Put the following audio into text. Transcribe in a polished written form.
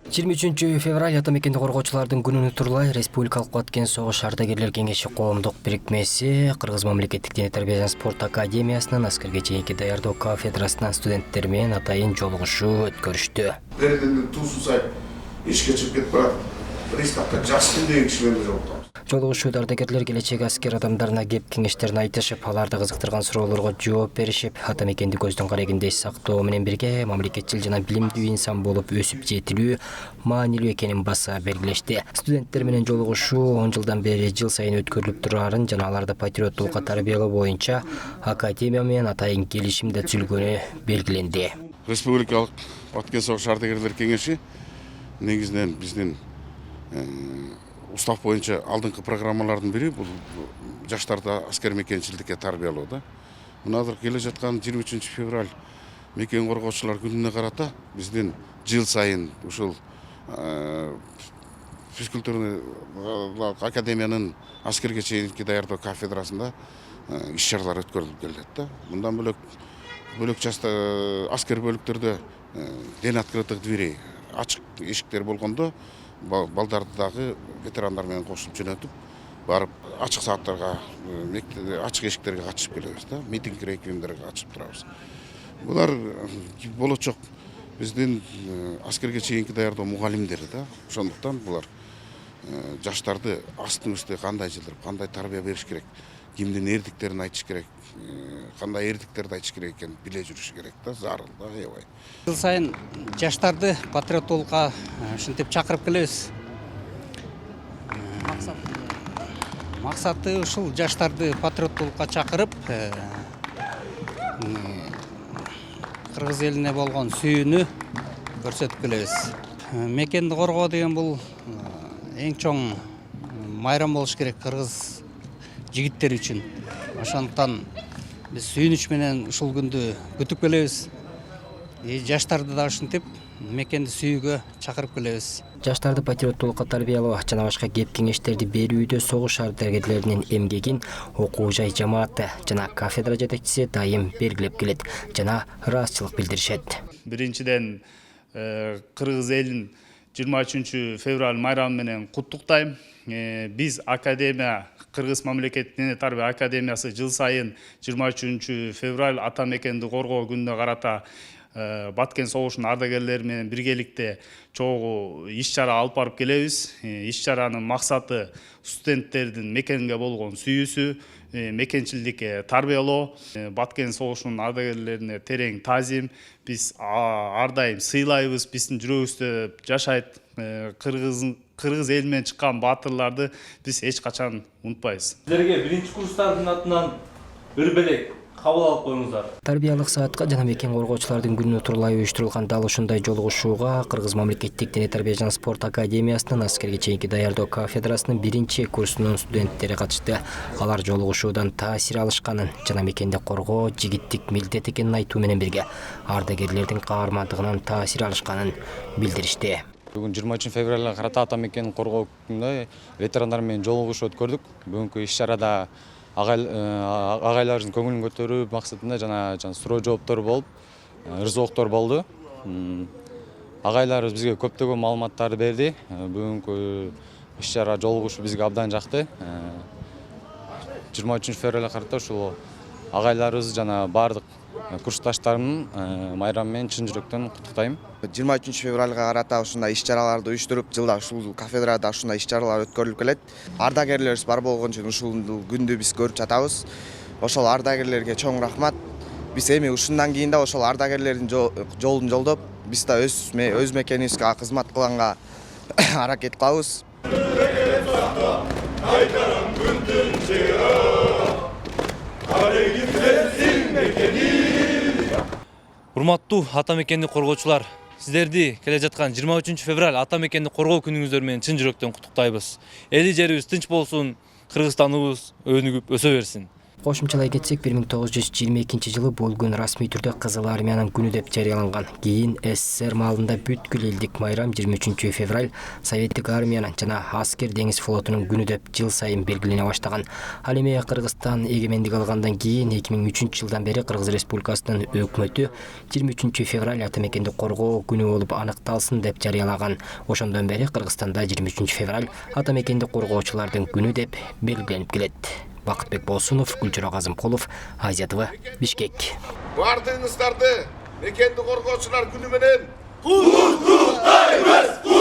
23 февраль атамекенди коргоочулардын күнүнө турлай Республикалык Баткен согуш ардагерлер кеңеши коомдук бирикмеси Кыргыз мамлекеттик дене тарбия жана спорт академиясынын аскерге чейинки даярдоо кафедрасынан студенттер менен атайын жолугушуу өткөрүштү. Туусун ишке чыгып кетип барат. Приставка жакшы деген кишилерди жолуктабыз. Жолугушууда ардагерлер келечек аскер адамдарына кеп кеңештерин айтышып, аларды кызыктырган суроолорго жооп беришип, атамекенди көздөн карегиндей сактоо менен бирге мамлекетчил жана билимдүү инсан болуп өсүп жетилүү маанилүү экенин баса белгилешти. Студенттер менен жолугушуу 10 жылдан бери жыл сайын өткөрүлүп турарын жана аларды патриоттулукка тарбиялоо боюнча академия менен атайын келишим да түзүлгөнү белгиленди. Республикалык Баткен согуш ардагерлер кеңеши негизинен биздин устав боюнча алдыңкы программалардын бири бул жаштарды аскер мекенчилдикке тарбиялоо да. Мына азыр келе жаткан 23 февраль мекен коргоочулар күнүнө карата биздин жыл сайын ушул физкультурный академиянын аскерге чейинки даярдоо кафедрасында иш-чаралар өткөрүлүп келет да. Мындан бөлөк аскер бөлүктөрдө ден открытых дверей ачык эшиктер болгондо балдарды дагы ветерандар менен кошуп жөнөтүп барып ачык сааттарга ачык эшиктерге катышып келебиз да, митинг реквиемдерге катышып турабыз. Булар болочок биздин аскерге чейинки даярдоо мугалимдери да. Ошондуктан булар жаштарды астын үстү кандай жылдырып, кандай тарбия бериш керек, кимдин эрдиктерин айтыш керек, кандай эрдиктерди айтыш керек экенин биле жүрүш керек да, зарыл да, аябай. Жыл сайын жаштарды патриоттулукка ушинтип чакырып келебиз. Максаты ушул жаштарды патриоттулукка чакырып, кыргыз элине болгон сүйүүнү көрсөтүп келебиз. Мекенди коргоо деген бул эң чоң майрам болуш керек кыргыз жигиттери үчүн. Ошондуктан биз сүйүнүч менен ушул күндү күтүп келебиз. Жаштарды да ушинтип мекенди сүйүүгө чакырып келебиз. Жаштарды патриоттулукка тарбиялоо жана башка кеп кеңештерди берүүдө согуш ардагерлеринин эмгегин окуу жай жамааты жана кафедра жетекчиси дайым белгилеп келет жана ыраазычылык билдиришет. Биринчиден кыргыз элин 23 февраль майрамы менен куттуктайм. Биз академия Кыргыз мамлекеттик дене тарбия академиясы жыл сайын 23 февраль атамекенди коргоо күнүнө карата Баткен согушунун ардагерлери менен биргеликте чогуу иш-чара алып барып келебиз. Иш-чаранын максаты студенттердин мекенге болгон сүйүүсү, мекенчилдикке тарбиялоо. Баткен согушунун ардагерлерине терең таазим. Биз ар дайым сыйлайбыз, биздин жүрөгүбүздө жашайт. Кыргыз элинен чыккан баатырларды биз эч качан унутпайбыз. Силерге биринчи курстардын атынан бир белек кабыл алып коюңуздар. Тарбиялык саатка жана мекен коргоочулардын күнүнө турлай уюштурулган дал ушундай жолугушууга Кыргыз мамлекеттик дене тарбия жана спорт академиясынын аскерге чейинки даярдоо кафедрасынын биринчи курсунун студенттери катышты. Алар жолугушуудан таасир алышканын жана мекенди коргоо жигиттик милдет экенин айтуу менен бирге ардагерлердин каармандыгынан таасир алышканын билдиришти. Бүгүн 23 февралга карата атамекенди коргоо күнүндө ветерандар менен жолугушуу өткөрдүк. Бүгүнкү иш-чарада агайлардын көңүлүн көтөрүү максатында жана суроо жооптор болуп, ырзооктор болду. Агайларыбыз бизге көптөгөн маалыматтарды берди. Бүгүнкү иш-чара жолугушуу бизге абдан жакты. 23 февралга карата ушул агайларыбыз жана бардык курсташтарымдын майрамы менен чын жүрөктөн куттуктайм. 23 февралга карата ушундай иш-чараларды уюштуруп, жылда ушул кафедрада ушундай иш-чаралар өткөрүлүп келет. Ардагерлерибиз бар болгон үчүн ушул күндү биз көрүп жатабыз. Ошол ардагерлерге чоң рахмат. Биз эми ушундан кийин да ошол ардагерлердин жолун жолдоп, биз да өз мекенибизге кызмат кылганга аракет кылабыз. Урматтуу атамекенди коргоочулар, сиздерди келе жаткан 23 февраль атамекенди коргоо күнүңүздөр менен чын жүрөктөн куттуктайбыз. Эли жерибиз тынч болсун, Кыргызстаныбыз өнүгүп өсө берсин. Кошумчалай кетсек, 1922 жылы бул күн расмий түрдө Кызыл армиянын күнү деп жарыяланган. Кийин СССР маалында бүткүл элдик майрам 23 февраль Советтик армиянын жана аскер деңиз флотунун күнү деп жыл сайын белгилене баштаган. Ал эми Кыргызстан эгемендик алгандан кийин 2003 жылдан бери Кыргыз Республикасынын өкмөтү 23 февраль ата мекенди коргоо күнү болуп аныкталсын деп жарыялаган. Ошондон бери Кыргызстанда 23 февраль ата мекенди коргоочулардын күнү деп белгиленип келет. Бакытбек Болсунов, Гүлчара Казымкулов, Азия ТВ, Бишкек. Бардыгыңыздарды мекенди коргоочулар күнү менен куттуктайбыз.